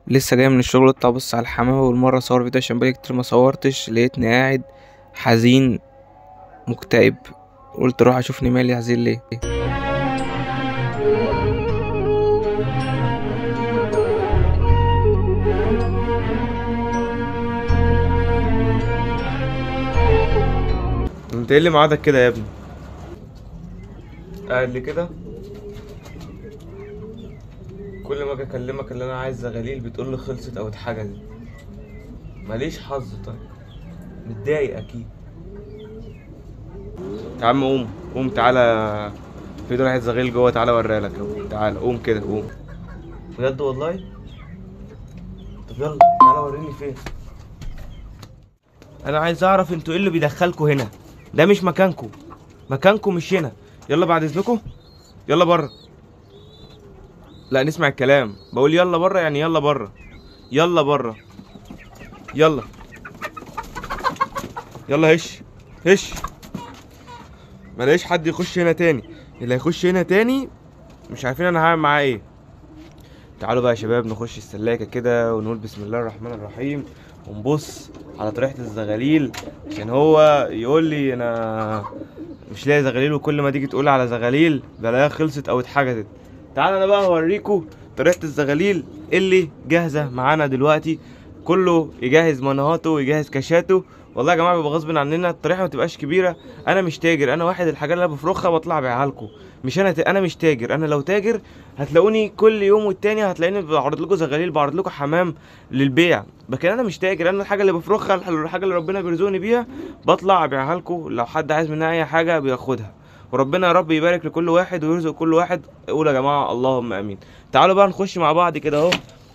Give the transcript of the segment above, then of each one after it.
لسه جاي من الشغل، قلت ابص على الحمام اول مره اصور فيديو عشان بقالي كتير ما صورتش. لقيتني قاعد حزين مكتئب. قلت اروح اشوفني مالي حزين ليه. انت ايه اللي معادك كده يا ابني؟ قاعد لي كده كل ما اجي اكلمك اللي انا عايز زغاليل بتقول لي خلصت او اتحجزت. ماليش حظ. طيب متضايق اكيد. يا عم قوم قوم تعالى، في دور عايز زغاليل جوه، تعالى اوريها لك اهو. تعالى قوم كده قوم. بجد والله؟ طب يلا تعالى وريني فين. انا عايز اعرف انتوا ايه اللي بيدخلكوا هنا. ده مش مكانكم، مكانكم مش هنا. يلا بعد اذنكم يلا بره. لا نسمع الكلام، بقول يلا بره يعني يلا بره. يلا بره يلا. يلا هش هش. ملاقيش حد يخش هنا تاني. اللي هيخش هنا تاني مش عارفين انا هعمل معاه ايه. تعالوا بقى يا شباب نخش السلاكه كده ونقول بسم الله الرحمن الرحيم ونبص على طريحه الزغاليل، عشان هو يقول لي انا مش لاقي زغاليل، وكل ما تيجي تقول على زغاليل بلاقيها خلصت او اتحجزت. تعالى انا بقى هوريكم طريحه الزغاليل اللي جاهزه معانا دلوقتي. كله يجهز منهاته ويجهز كاشاته. والله يا جماعه بيبقى غصب عننا، الطريحه ما تبقاش كبيره. انا مش تاجر، انا واحد الحاجات اللي انا بفرخها بطلع ابيعها لكم. مش انا مش تاجر. انا لو تاجر هتلاقوني كل يوم والتاني هتلاقيني بعرض لكم زغاليل، بعرض لكم حمام للبيع. لكن انا مش تاجر. انا الحاجه اللي بفرخها، الحاجه اللي ربنا بيرزقني بيها بطلع ابيعها لكم. لو حد عايز منها اي حاجه بياخدها. وربنا يا رب يبارك لكل واحد ويرزق كل واحد. قول يا جماعه اللهم امين. تعالوا بقى نخش مع بعض كده اهو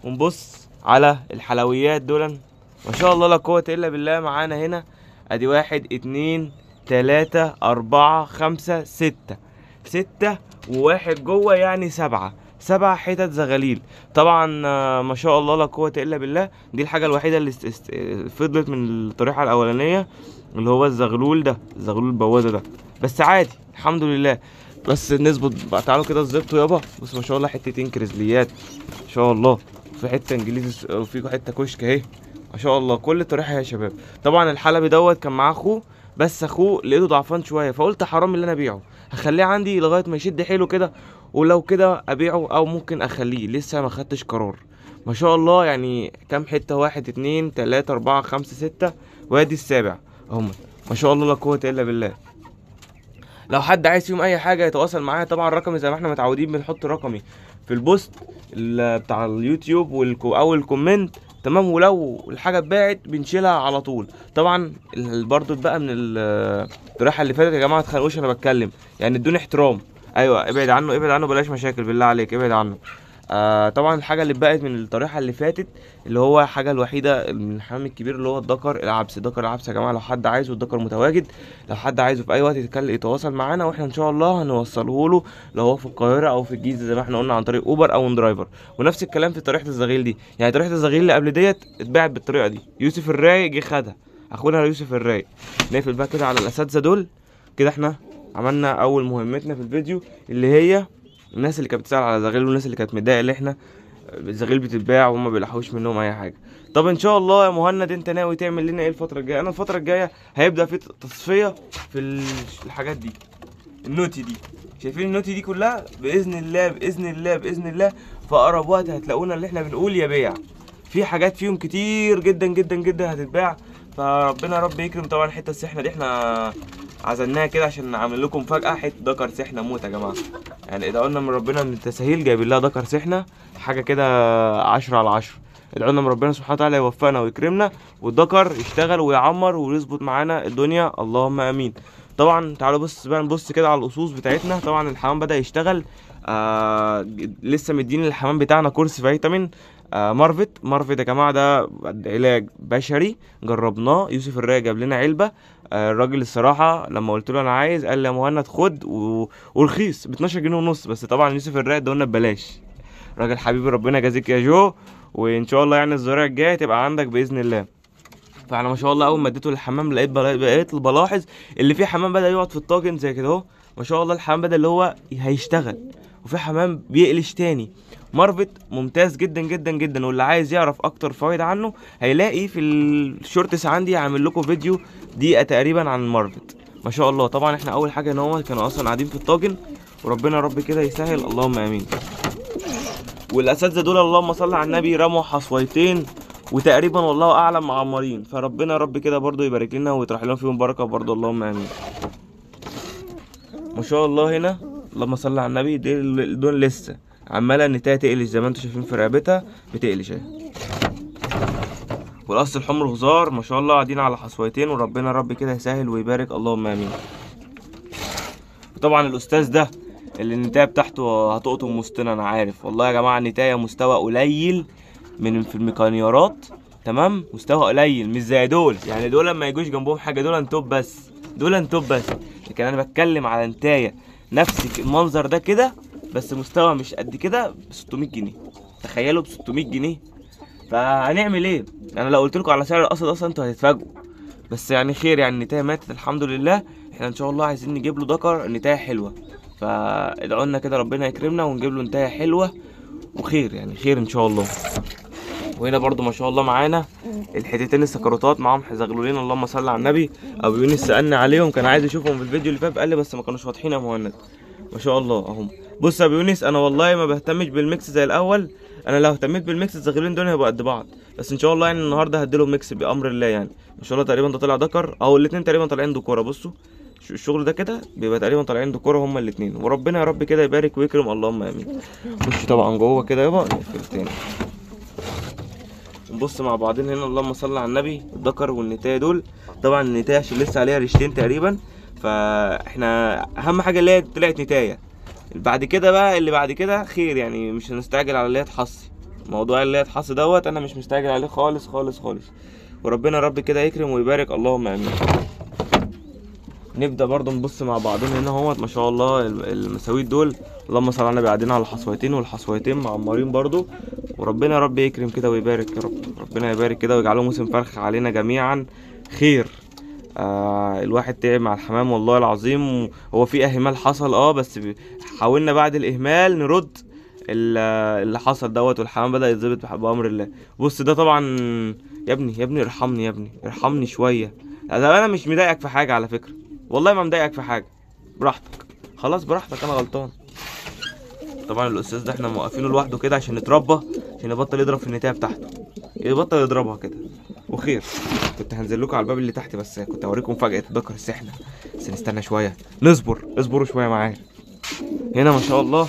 ونبص على الحلويات دول. ما شاء الله لا قوه الا بالله. معانا هنا ادي 1 2 3 4 5 6 6 وواحد جوه، يعني 7 حتت زغاليل. طبعا ما شاء الله لا قوه الا بالله. دي الحاجه الوحيده اللي فضلت من الطريحه الاولانيه، اللي هو الزغلول ده، الزغلول البوازه ده. بس عادي الحمد لله. بس نظبط بقى. تعالوا كده الزبط يابا. بص ما شاء الله حتتين كريزليات ما شاء الله، في حته انجليزي وفي حته كشك اهي ما شاء الله. كل طريحه يا شباب. طبعا الحلبي دوت كان معاه اخوه، بس اخوه لقيته ضعفان شويه فقلت حرام اللي انا ابيعه، هخليه عندي لغايه ما يشد حيله كده، ولو كده ابيعه او ممكن اخليه. لسه ما خدتش قرار. ما شاء الله يعني كام حته؟ 1 2 3 4 5 6 وادي السابع اهم. ما شاء الله لا قوه الا بالله. لو حد عايز فيهم اي حاجه يتواصل معايا. طبعا رقمي زي ما احنا متعودين بنحط رقمي في البوست بتاع اليوتيوب او الكومنت، تمام. ولو الحاجه اتباعت بنشيلها على طول. طبعا برضو بقى من الطريحه اللي فاتت يا جماعه، ما تخانقوش انا بتكلم، يعني ادوني احترام. ايوه ابعد عنه ابعد عنه، بلاش مشاكل بالله عليك ابعد عنه. طبعا الحاجه اللي اتبقت من الطريحه اللي فاتت، اللي هو الحاجه الوحيده من الحمام الكبير، اللي هو الدكر العبس. الدكر العبس يا جماعه لو حد عايزه الدكر متواجد. لو حد عايزه في اي وقت يتواصل معانا واحنا ان شاء الله هنوصله له، لو هو في القاهره او في الجيزه زي ما احنا قلنا عن طريق اوبر او درايفر. ونفس الكلام في طريحه الزغيل دي. يعني طريحه الزغيل اللي قبل ديت اتباعت بالطريقه دي. يوسف الرايق جه خدها، اخونا يوسف الرايق. نقفل بقى كده على الاساتذه دول. كده احنا عملنا اول مهمتنا في الفيديو، اللي هي الناس اللي كانت بتسأل على زغيل والناس اللي كانت متضايقه اللي احنا الزغيل بتتباع وهم بيلاحوش منهم اي حاجه. طب ان شاء الله يا مهند انت ناوي تعمل لنا ايه الفتره الجايه؟ انا الفتره الجايه هيبدا في تصفيه في الحاجات دي. النوتي دي، شايفين النوتي دي كلها؟ باذن الله باذن الله باذن الله في اقرب وقت هتلاقونا اللي احنا بنقول يا بيع. في حاجات فيهم كتير جدا جدا جدا هتتباع، فربنا يا رب يكرم. طبعا الحته السحنه دي احنا عزلناها كده عشان نعمل لكم فجأة حته دكر سحنه موت يا جماعه. يعني ادعوا لنا من ربنا من التساهيل جايبين لها دكر سحنه حاجه كده 10/10. ادعوا لنا من ربنا سبحانه وتعالى يوفقنا ويكرمنا والدكر يشتغل ويعمر ويظبط معانا الدنيا اللهم امين. طبعا تعالوا بص بقى نبص كده على الاصوص بتاعتنا. طبعا الحمام بدأ يشتغل. لسه مدين الحمام بتاعنا كورس فيتامين مارفت يا جماعه. ده علاج بشري جربناه. يوسف الرايق جاب لنا علبه. الراجل الصراحه لما قلت له انا عايز قال لي يا مهند خد ورخيص ب 12 جنيه ونص. بس طبعا يوسف الرايق ده قلنا ببلاش. راجل حبيبي ربنا يجازيك يا جو. وان شاء الله يعني الزراعه الجايه تبقى عندك باذن الله. فانا ما شاء الله اول ما اديته الحمام بقيت بلاحظ اللي فيه حمام بدا يقعد في الطاجن زي كده اهو. ما شاء الله الحمام بدا اللي هو هيشتغل، وفي حمام بيقلش تاني، مارفت ممتاز جدا جدا جدا، واللي عايز يعرف اكتر فوائد عنه هيلاقي في الشورتس عندي عامل لكم فيديو دقيقه تقريبا عن مارفت. ما شاء الله. طبعا احنا اول حاجه ان هو كانوا اصلا قاعدين في الطاجن، وربنا يا رب كده يسهل، اللهم امين. والاساتذه دول اللهم صل على النبي رموا حصويتين وتقريبا والله اعلم معمرين، فربنا يا رب كده برضو يبارك لنا ويطرح لنا فيهم بركه برضو، اللهم امين. ما شاء الله. هنا اللهم صل على النبي دول لسه عماله النتايه تقلش زي ما انتم شايفين في رقبتها بتقلش اهي. والقص الحمر هزار ما شاء الله قاعدين على حصويتين، وربنا يا رب كده يسهل ويبارك، اللهم امين. طبعا الاستاذ ده اللي النتايه بتاعته هتقطم وسطنا، انا عارف والله يا جماعه النتايه مستوى قليل من في الميكانيارات، تمام، مستوى قليل مش زي دول، يعني دول ما يجوش جنبهم حاجه، دول انتوب بس، دول انتوب بس. لكن انا بتكلم على نتايه نفس المنظر ده كده، بس مستوى مش قد كده، ب 600 جنيه. تخيلوا ب 600 جنيه. فهنعمل ايه؟ انا لو قلت لكم على سعر القصد اصلا انتوا هتتفاجئوا، بس يعني خير، يعني النتايه ماتت الحمد لله. احنا ان شاء الله عايزين نجيب له ذكر نتايه حلوه، فادعوا لنا كده ربنا يكرمنا ونجيب له نتايه حلوه وخير، يعني خير ان شاء الله. وهنا برضو ما شاء الله معانا الحتتين السكروتات معاهم زغلولين، اللهم صل على النبي. ابو يونس سالني عليهم، كان عايز يشوفهم في الفيديو اللي فات، قال لي بس ما كانوش واضحين يا مهند. ما شاء الله اهم. بص يا ابو يونس، انا والله ما بهتمش بالميكس زي الاول، انا لو اهتميت بالميكس الزغلولين دول هيبقوا قد بعض، بس ان شاء الله يعني النهارده هديلهم ميكس بامر الله. يعني ما شاء الله تقريبا ده طلع ذكر، او الاثنين تقريبا طالعين دكوره. بصوا الشغل ده كده بيبقى تقريبا طالعين دكوره هما الاثنين، وربنا يا رب كده يبارك ويكرم، اللهم امين. خش طبعا جوه كده يابا نقفل تاني. نبص مع بعضين هنا، اللهم صل على النبي. الذكر والنتايه دول طبعا النتايه عشان لسه عليها ريشتين تقريبا، فاحنا اهم حاجه اللي هي طلعت نتايه. بعد كده بقى اللي بعد كده خير، يعني مش هنستعجل على اللي هي تحصي. موضوع اللي هي تحصي دوت انا مش مستعجل عليه خالص خالص خالص، وربنا رب كده يكرم ويبارك، اللهم امين. نبدا برضو نبص مع بعضنا هنا اهوت. ما شاء الله المساويت دول اللهم صل على النبي قاعدين على حصويتين، والحصويتين معمرين برضو، وربنا يا رب يكرم كده ويبارك يا رب. ربنا يبارك كده ويجعله موسم فرخ علينا جميعا خير. الواحد تعب مع الحمام والله العظيم، هو في اهمال حصل بس حاولنا بعد الاهمال نرد اللي حصل دوت، والحمام بدأ يتظبط بأمر الله. بص ده طبعا يا ابني يا ابني ارحمني، يا ابني ارحمني شويه. انا مش مضايقك في حاجه على فكره، والله ما مضايقك في حاجه، براحتك خلاص براحتك، انا غلطان. طبعا الاستاذ ده احنا موقفينه لوحده كده عشان يتربى، عشان يبطل يضرب في النتايه بتاعته، يبطل يضربها كده وخير. كنت هنزل لكم على الباب اللي تحت، بس كنت اوريكم مفاجاه ذكر السحنه، بس نستنى شويه، اصبروا شويه معايا. هنا ما شاء الله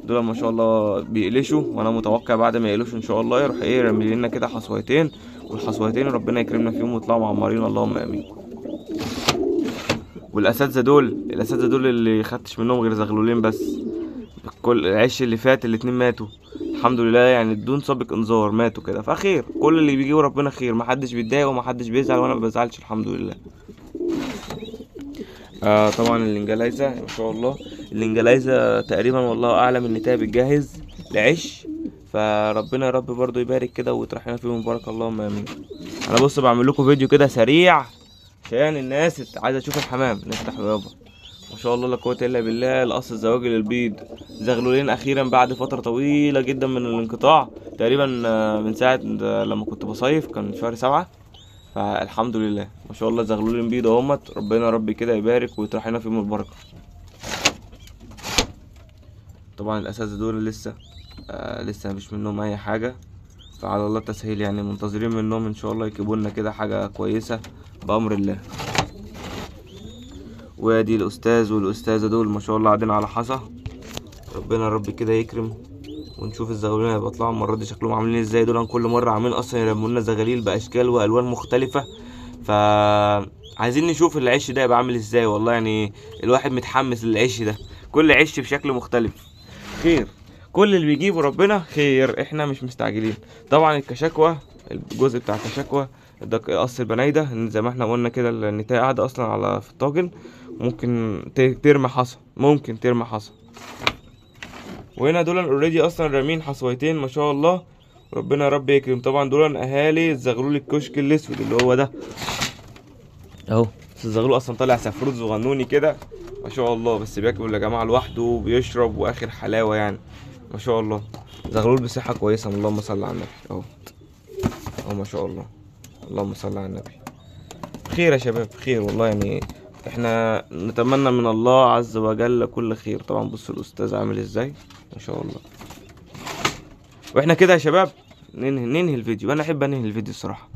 دول ما شاء الله بيقلشوا، وانا متوقع بعد ما يقلشوا ان شاء الله يروح يرمي لنا كده حصويتين، والحصويتين ربنا يكرمنا فيهم ويطلعوا معمرين، اللهم امين. والاساتذه دول اللي خدتش منهم غير زغلولين بس، كل العش اللي فات الاتنين ماتوا الحمد لله، يعني بدون سابق انذار ماتوا كده، فخير. كل اللي بيجيه ربنا خير، محدش بيتضايق ومحدش بيزعل، وانا ما بزعلش الحمد لله. طبعا الانجلايزه ما شاء الله، الانجلايزه تقريبا والله اعلم النتايه بتجهز لعش، فربنا يا رب برضو يبارك كده ويطرح لنا فيهم بركه، اللهم امين. انا بص بعمل لكم فيديو كده سريع عشان الناس عايزه تشوف الحمام. نفتح يابا ما شاء الله لا قوه الا بالله. القص الزواجل البيض زغلولين اخيرا بعد فتره طويله جدا من الانقطاع، تقريبا من ساعه لما كنت بصيف، كان شهر 7، فالحمد لله ما شاء الله زغلولين بيض اهمت، ربنا ربي كده يبارك ويطرح لنا فيهم البركه. طبعا الاساتذه دول لسه مش منهم اي حاجه، فعلى الله التسهيل، يعني منتظرين منهم ان شاء الله يجيبوا لنا كده حاجه كويسه بامر الله. وادي الاستاذ والاستاذه دول ما شاء الله قاعدين على حصى، ربنا ربي كده يكرم ونشوف الزغلولين هيبقى يطلعوا المره دي شكلهم عاملين ازاي. دول كل مره عاملين اصلا يرموا لنا زغاليل باشكال والوان مختلفه، عايزين نشوف العش ده يبقى عامل ازاي. والله يعني الواحد متحمس للعش ده، كل عش بشكل مختلف خير، كل اللي بيجيبه ربنا خير، احنا مش مستعجلين. طبعا الكشكوى، الجزء بتاع الكشكوى ده قص البنايده، زي ما احنا قلنا كده النتايه قاعده اصلا في الطاجن، ممكن ترمي حصى، وهنا دول اوريدي اصلا رامين حصويتين ما شاء الله، ربنا يا رب يكرم. طبعا دول اهالي الزغلول الكشك الاسود اللي هو ده اهو، الزغلول اصلا طالع سفروت صغنوني كده ما شاء الله، بس بياكل يا جماعه لوحده وبيشرب واخر حلاوه يعني ما شاء الله. زغلول بصحة كويسة، اللهم صل على النبي اهو. اهو ما شاء الله، اللهم صل على النبي. خير يا شباب، خير والله. يعني احنا نتمنى من الله عز وجل كل خير. طبعا بصوا الاستاذ عامل ازاي، ما شاء الله. واحنا كده يا شباب ننهي الفيديو. انا احب انهي الفيديو الصراحه.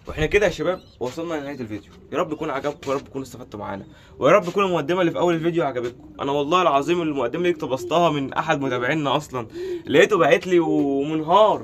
واحنا كده يا شباب وصلنا لنهايه الفيديو. يا رب يكون عجبكم، ويا رب تكونوا استفدتوا معانا، ويا رب تكون المقدمه اللي في اول الفيديو عجبتكم. انا والله العظيم المقدمه اللي اقتبستها من احد متابعينا اصلا، لقيته باعت لي ومنهار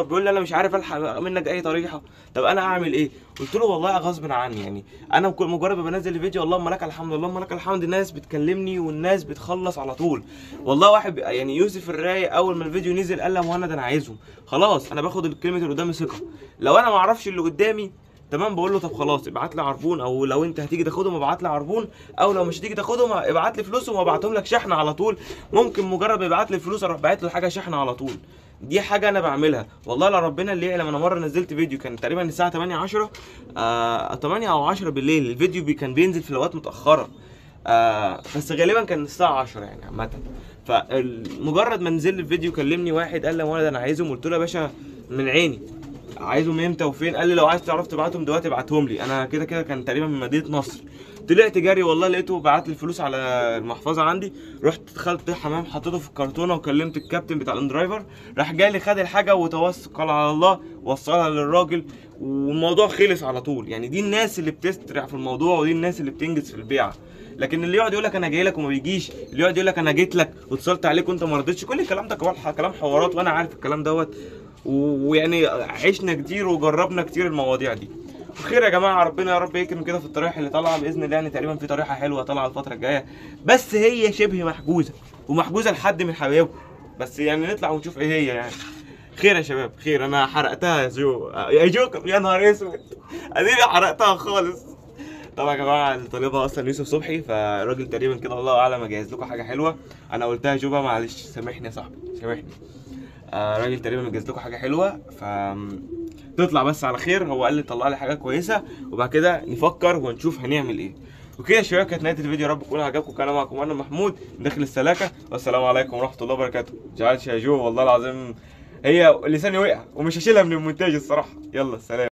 بيقول لي انا مش عارف الحق منك اي طريقه، طب انا اعمل ايه؟ قلت له والله غصب عني. يعني انا مجرد ما بنزل الفيديو اللهم لك الحمد، اللهم لك الحمد، الناس بتكلمني والناس بتخلص على طول. والله واحد يعني يوسف الرايق اول ما الفيديو نزل قال لي يا مهند انا عايزهم. خلاص انا باخد الكلمه اللي قدامي ثقه. لو انا ما اعرفش اللي قدامي تمام بقول له طب خلاص ابعت لي عربون، او لو انت هتيجي تاخدهم ابعت لي عربون، او لو مش هتيجي تاخدهم ابعت لي فلوسهم وابعتهم لك شحن على طول. ممكن مجرد ما يبعت لي الفلوس اروح باعت له حاجه شحن على طول. دي حاجه انا بعملها والله لا ربنا اللي يعلم. انا مره نزلت فيديو كان تقريبا الساعه 8 10 8 او 10 بالليل. الفيديو كان بينزل في الاوقات متاخره بس غالبا كان الساعه 10 يعني عامه. فمجرد ما نزل الفيديو كلمني واحد قال لي وانا انا عايزهم. قلت له يا باشا من عيني. عايزهم امتى وفين؟ قال لي لو عايز تعرف تبعتهم دلوقتي ابعتهم لي. انا كده كده كان تقريبا من مدينه نصر. طلعت جري والله لقيته بعت لي الفلوس على المحفظه عندي. رحت دخلت الحمام حطيته في الكرتونه وكلمت الكابتن بتاع الاندرايفر، راح جاي لي خد الحاجه وتوكل على الله وصلها للراجل والموضوع خلص على طول. يعني دي الناس اللي بتسرع في الموضوع، ودي الناس اللي بتنجز في البيعه. لكن اللي يقعد يقول لك انا جاي لك وما بيجيش، اللي يقعد يقول لك انا جيت لك واتصلت عليك وانت ما رضيتش، كل الكلام ده كلام حوارات، وانا عارف الكلام دوت. ويعني عشنا كتير وجربنا كتير المواضيع دي. وخير يا جماعه، ربنا يا رب يكرم كده في الطريقه اللي طالعه باذن الله. يعني تقريبا في طريقه حلوه طالعه الفتره الجايه، بس هي شبه محجوزه ومحجوزه لحد من حبايبكم. بس يعني نطلع ونشوف ايه هي يعني. خير يا شباب، خير. انا حرقتها يا جوكم، يا نهار اسود، اديني حرقتها خالص. طبعا يا جماعه اللي طالبها اصلا يوسف صبحي، فالراجل تقريبا كده الله اعلم اجهز لكم حاجه حلوه. انا قلتها جوبا معلش سامحني يا صاحبي سامحني. راجل تقريبا مجهز لكم حاجه حلوه، ف تطلع بس على خير. هو قال لي طلع لي حاجه كويسه وبعد كده نفكر ونشوف هنعمل ايه. وكده يا شباب كانت نهايه الفيديو. يا رب تكون عجبكم. كان معكم انا محمود داخل السلاكه، والسلام عليكم ورحمه الله وبركاته. جعلش يا جو والله العظيم هي لساني وقع ومش هشيلها من المونتاج الصراحه. يلا سلام.